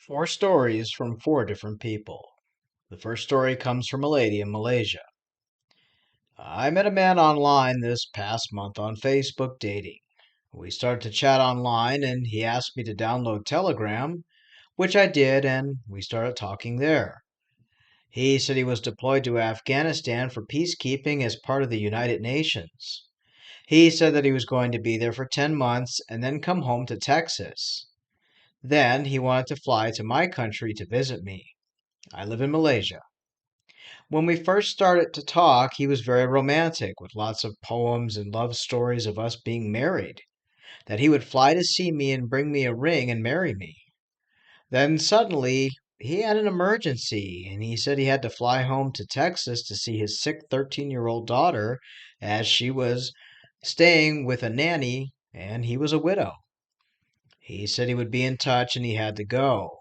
Four stories from four different people. The first story comes from a lady in Malaysia. I met a man online this past month on Facebook dating. We started to chat online and he asked me to download Telegram, which I did, and we started talking there. He said he was deployed to Afghanistan for peacekeeping as part of the United Nations. He said that he was going to be there for 10 months and then come home to Texas. Then he wanted to fly to my country to visit me. I live in Malaysia. When we first started to talk, he was very romantic, with lots of poems and love stories of us being married, that he would fly to see me and bring me a ring and marry me. Then suddenly, he had an emergency, and he said he had to fly home to Texas to see his sick 13-year-old daughter, as she was staying with a nanny and he was a widow. He said he would be in touch and he had to go.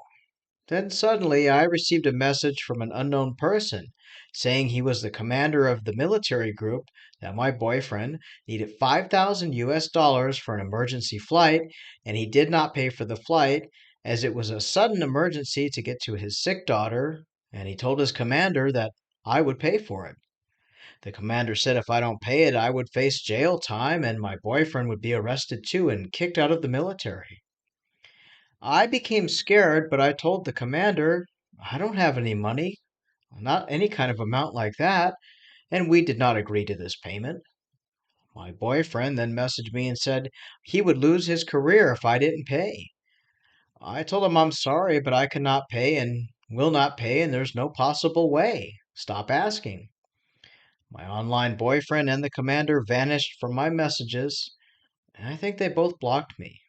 Then suddenly I received a message from an unknown person saying he was the commander of the military group, that my boyfriend needed 5,000 US dollars for an emergency flight, and he did not pay for the flight as it was a sudden emergency to get to his sick daughter, and he told his commander that I would pay for it. The commander said if I don't pay it, I would face jail time and my boyfriend would be arrested too and kicked out of the military. I became scared, but I told the commander, I don't have any money, not any kind of amount like that, and we did not agree to this payment. My boyfriend then messaged me and said he would lose his career if I didn't pay. I told him I'm sorry, but I cannot pay and will not pay, and there's no possible way. Stop asking. My online boyfriend and the commander vanished from my messages, and I think they both blocked me.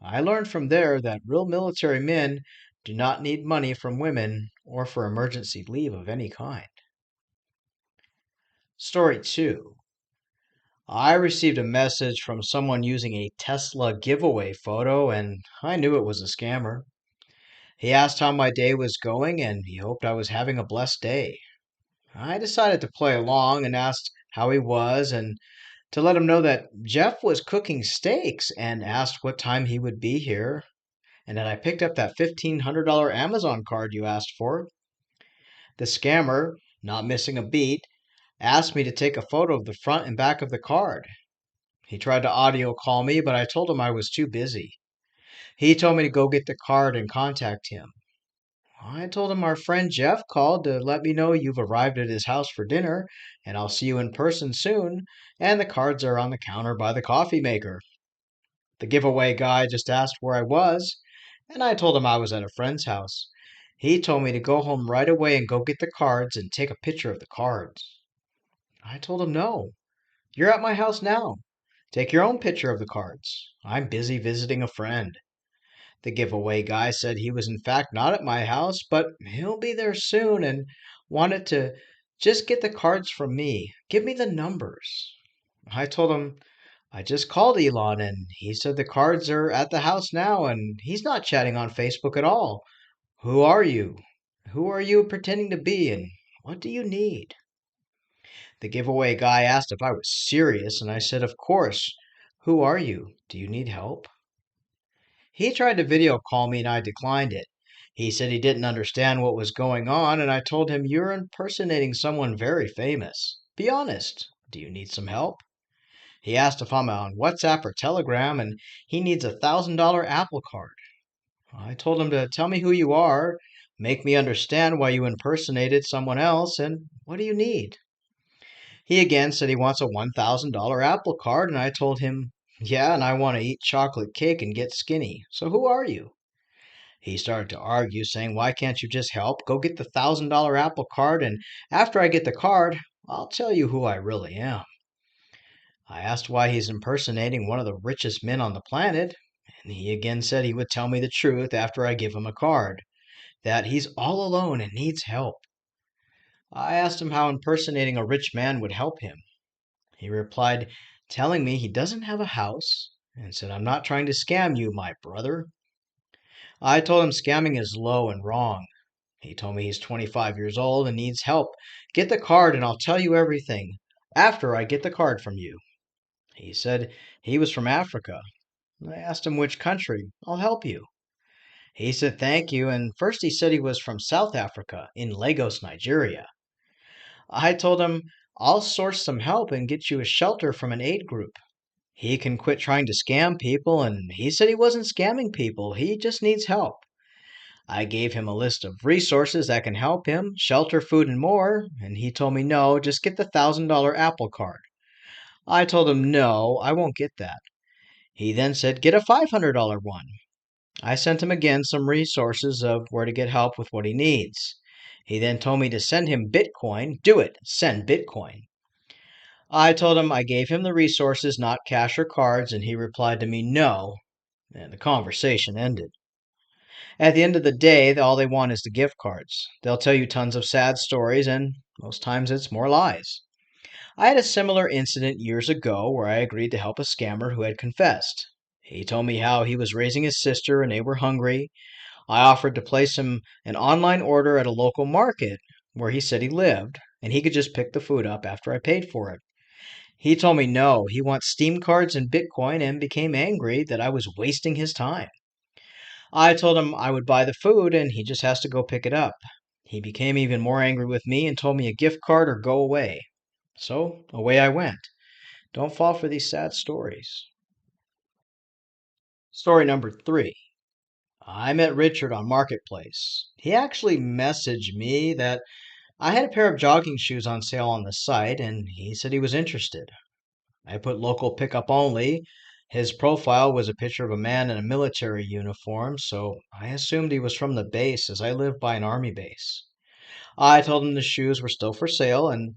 I learned from there that real military men do not need money from women or for emergency leave of any kind. Story 2. I received a message from someone using a Tesla giveaway photo, and I knew it was a scammer. He asked how my day was going, and he hoped I was having a blessed day. I decided to play along and asked how he was, and to let him know that Jeff was cooking steaks, and asked what time he would be here, and that I picked up that $1,500 Amazon card you asked for. The scammer, not missing a beat, asked me to take a photo of the front and back of the card. He tried to audio call me, but I told him I was too busy. He told me to go get the card and contact him. I told him our friend Jeff called to let me know you've arrived at his house for dinner, and I'll see you in person soon, and the cards are on the counter by the coffee maker. The giveaway guy just asked where I was, and I told him I was at a friend's house. He told me to go home right away and go get the cards and take a picture of the cards. I told him no. You're at my house now. Take your own picture of the cards. I'm busy visiting a friend. The giveaway guy said he was in fact not at my house, but he'll be there soon and wanted to just get the cards from me. Give me the numbers. I told him I just called Elon and he said the cards are at the house now and he's not chatting on Facebook at all. Who are you? Who are you pretending to be and what do you need? The giveaway guy asked if I was serious and I said, of course. Who are you? Do you need help? He tried to video call me and I declined it. He said he didn't understand what was going on and I told him you're impersonating someone very famous. Be honest. Do you need some help? He asked if I'm on WhatsApp or Telegram and he needs $1,000 Apple Card. I told him to tell me who you are, make me understand why you impersonated someone else, and what do you need? He again said he wants a $1,000 Apple Card, and I told him, yeah, and I want to eat chocolate cake and get skinny. So who are you? He started to argue, saying, why can't you just help? Go get the $1,000 Apple Card, and after I get the card, I'll tell you who I really am. I asked why he's impersonating one of the richest men on the planet, and he again said he would tell me the truth after I give him a card, that he's all alone and needs help. I asked him how impersonating a rich man would help him. He replied, telling me he doesn't have a house, and said, I'm not trying to scam you, my brother. I told him scamming is low and wrong. He told me he's 25 years old and needs help. Get the card and I'll tell you everything after I get the card from you. He said he was from Africa. I asked him which country. I'll help you. He said thank you, and first he said he was from South Africa, in Lagos, Nigeria. I told him, I'll source some help and get you a shelter from an aid group. He can quit trying to scam people, and he said he wasn't scamming people, he just needs help. I gave him a list of resources that can help him, shelter, food, and more, and he told me no, just get the $1,000 Apple Card. I told him no, I won't get that. He then said get a $500 one. I sent him again some resources of where to get help with what he needs. He then told me to send him Bitcoin. Do it, send Bitcoin. I told him I gave him the resources, not cash or cards, and he replied to me no, and the conversation ended. At the end of the day, all they want is the gift cards. They'll tell you tons of sad stories, and most times it's more lies. I had a similar incident years ago where I agreed to help a scammer who had confessed. He told me how he was raising his sister and they were hungry. I offered to place him an online order at a local market where he said he lived, and he could just pick the food up after I paid for it. He told me no, he wants Steam cards and Bitcoin and became angry that I was wasting his time. I told him I would buy the food and he just has to go pick it up. He became even more angry with me and told me a gift card or go away. So away I went. Don't fall for these sad stories. Story number 3. I met Richard on Marketplace. He actually messaged me that I had a pair of jogging shoes on sale on the site and he said he was interested. I put local pickup only. His profile was a picture of a man in a military uniform, so I assumed he was from the base as I live by an army base. I told him the shoes were still for sale and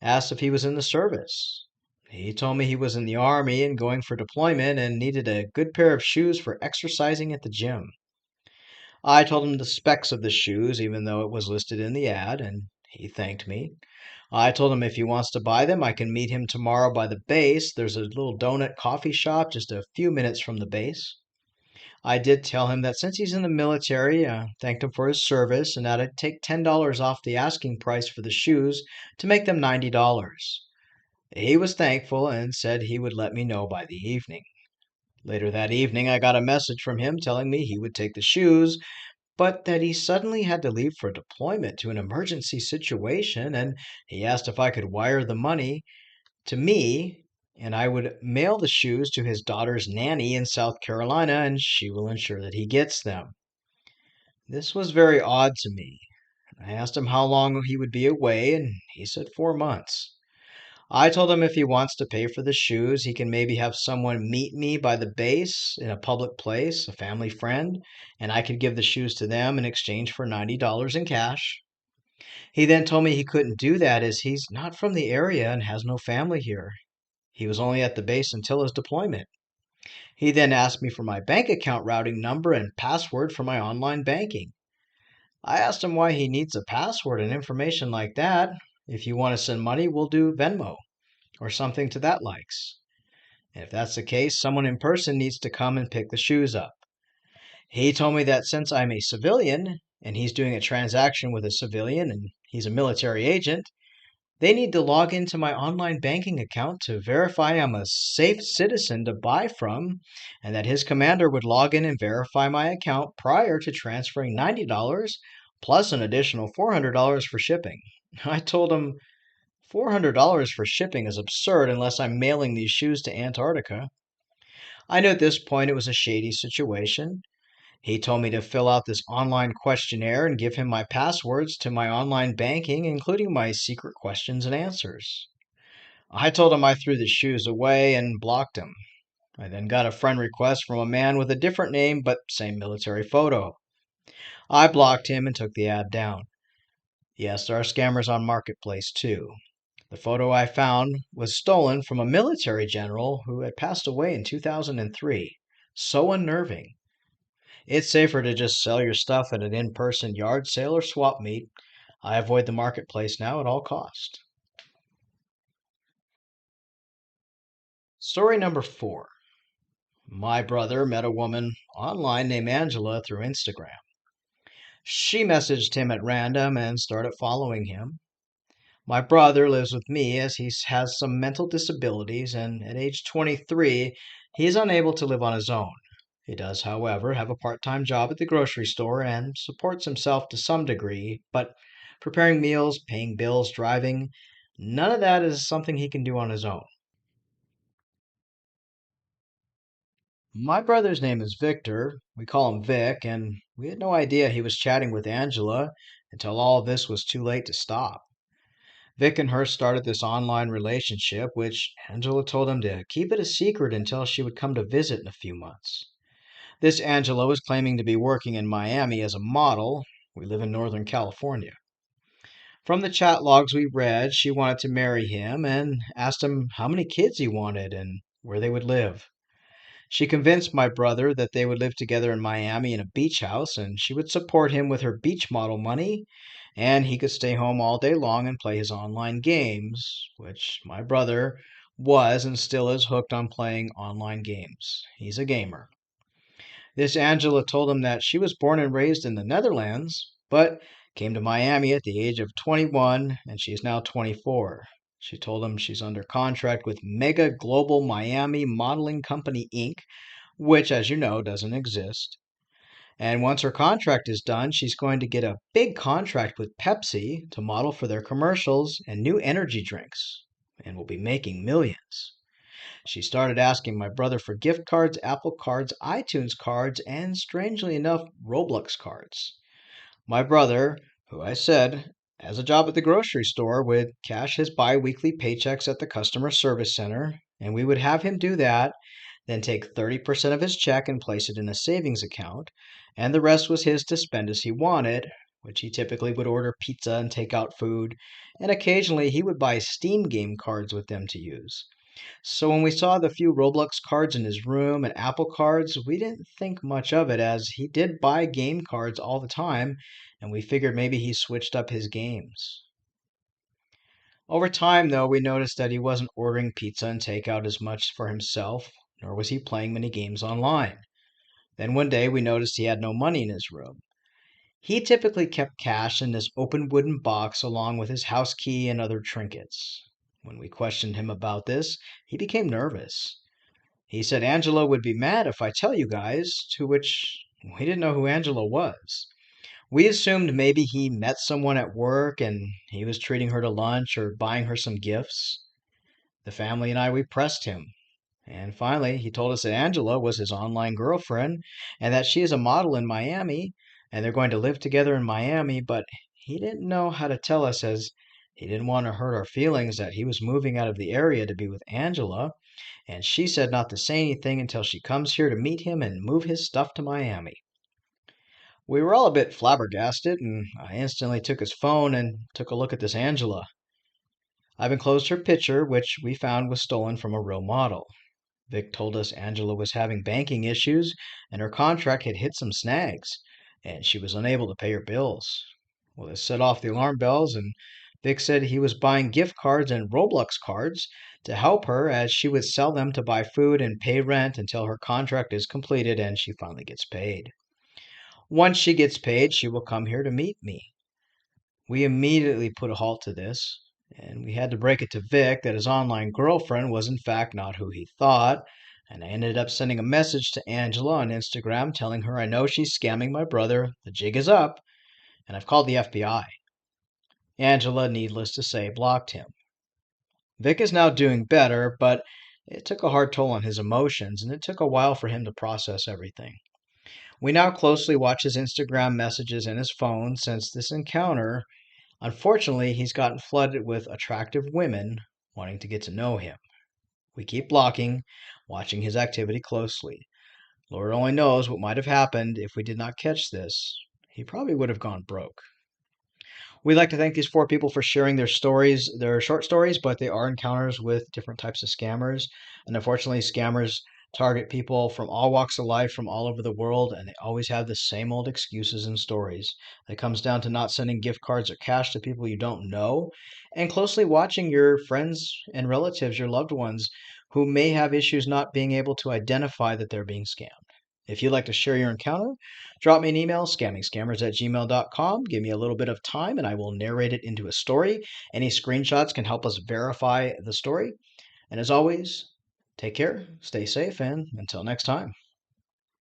asked if he was in the service. He told me he was in the army and going for deployment and needed a good pair of shoes for exercising at the gym. I told him the specs of the shoes, even though it was listed in the ad, and he thanked me. I told him if he wants to buy them, I can meet him tomorrow by the base. There's a little donut coffee shop just a few minutes from the base. I did tell him that since he's in the military, thanked him for his service and that I'd take $10 off the asking price for the shoes to make them $90. He was thankful and said he would let me know by the evening. Later that evening, I got a message from him telling me he would take the shoes, but that he suddenly had to leave for deployment to an emergency situation, and he asked if I could wire the money to me and I would mail the shoes to his daughter's nanny in South Carolina and she will ensure that he gets them. This was very odd to me. I asked him how long he would be away and he said 4 months. I told him if he wants to pay for the shoes, he can maybe have someone meet me by the base in a public place, a family friend, and I could give the shoes to them in exchange for $90 in cash. He then told me he couldn't do that as he's not from the area and has no family here. He was only at the base until his deployment. He then asked me for my bank account routing number and password for my online banking. I asked him why he needs a password and information like that. If you want to send money, we'll do Venmo or something to that likes. And if that's the case, someone in person needs to come and pick the shoes up. He told me that since I'm a civilian and he's doing a transaction with a civilian and he's a military agent, they need to log into my online banking account to verify I'm a safe citizen to buy from, and that his commander would log in and verify my account prior to transferring $90 plus an additional $400 for shipping. I told him $400 for shipping is absurd unless I'm mailing these shoes to Antarctica. I knew at this point it was a shady situation. He told me to fill out this online questionnaire and give him my passwords to my online banking, including my secret questions and answers. I told him I threw the shoes away and blocked him. I then got a friend request from a man with a different name but same military photo. I blocked him and took the ad down. Yes, there are scammers on Marketplace too. The photo I found was stolen from a military general who had passed away in 2003. So unnerving. It's safer to just sell your stuff at an in-person yard sale or swap meet. I avoid the marketplace now at all cost. Story number 4. My brother met a woman online named Angela through Instagram. She messaged him at random and started following him. My brother lives with me as he has some mental disabilities and at age 23, he is unable to live on his own. He does, however, have a part time job at the grocery store and supports himself to some degree, but preparing meals, paying bills, driving, none of that is something he can do on his own. My brother's name is Victor. We call him Vic, and we had no idea he was chatting with Angela until all of this was too late to stop. Vic and her started this online relationship, which Angela told him to keep it a secret until she would come to visit in a few months. This Angela was claiming to be working in Miami as a model. We live in Northern California. From the chat logs we read, she wanted to marry him and asked him how many kids he wanted and where they would live. She convinced my brother that they would live together in Miami in a beach house and she would support him with her beach model money and he could stay home all day long and play his online games, which my brother was and still is hooked on playing online games. He's a gamer. This Angela told him that she was born and raised in the Netherlands, but came to Miami at the age of 21 and she's now 24. She told him she's under contract with Mega Global Miami Modeling Company Inc., which, as you know, doesn't exist. And once her contract is done, she's going to get a big contract with Pepsi to model for their commercials and new energy drinks, and will be making millions. She started asking my brother for gift cards, Apple cards, iTunes cards, and strangely enough, Roblox cards. My brother, who I said has a job at the grocery store, would cash his bi weekly paychecks at the customer service center, and we would have him do that, then take 30% of his check and place it in a savings account, and the rest was his to spend as he wanted, which he typically would order pizza and take out food, and occasionally he would buy Steam game cards with them to use. So when we saw the few Roblox cards in his room and Apple cards, we didn't think much of it as he did buy game cards all the time, and we figured maybe he switched up his games. Over time, though, we noticed that he wasn't ordering pizza and takeout as much for himself, nor was he playing many games online. Then one day we noticed he had no money in his room. He typically kept cash in this open wooden box along with his house key and other trinkets. When we questioned him about this, he became nervous. He said Angela would be mad if I tell you guys, to which we didn't know who Angela was. We assumed maybe he met someone at work and he was treating her to lunch or buying her some gifts. The family and we pressed him. And finally, he told us that Angela was his online girlfriend and that she is a model in Miami and they're going to live together in Miami, but he didn't know how to tell us as he didn't want to hurt our feelings that he was moving out of the area to be with Angela, and she said not to say anything until she comes here to meet him and move his stuff to Miami. We were all a bit flabbergasted, and I instantly took his phone and took a look at this Angela. I've enclosed her picture, which we found was stolen from a real model. Vic told us Angela was having banking issues and her contract had hit some snags, and she was unable to pay her bills. Well, this set off the alarm bells, and Vic said he was buying gift cards and Roblox cards to help her as she would sell them to buy food and pay rent until her contract is completed and she finally gets paid. Once she gets paid, she will come here to meet me. We immediately put a halt to this, and we had to break it to Vic that his online girlfriend was in fact not who he thought, and I ended up sending a message to Angela on Instagram telling her I know she's scamming my brother, the jig is up, and I've called the FBI. Angela, needless to say, blocked him. Vic is now doing better, but it took a hard toll on his emotions, and it took a while for him to process everything. We now closely watch his Instagram messages and his phone since this encounter. Unfortunately, he's gotten flooded with attractive women wanting to get to know him. We keep blocking, watching his activity closely. Lord only knows what might have happened if we did not catch this. He probably would have gone broke. We'd like to thank these four people for sharing their stories. They're short stories, but they are encounters with different types of scammers. And unfortunately, scammers target people from all walks of life from all over the world, and they always have the same old excuses and stories. It comes down to not sending gift cards or cash to people you don't know, and closely watching your friends and relatives, your loved ones, who may have issues not being able to identify that they're being scammed. If you'd like to share your encounter, drop me an email, scammingscammers@gmail.com. Give me a little bit of time and I will narrate it into a story. Any screenshots can help us verify the story. And as always, take care, stay safe, and until next time.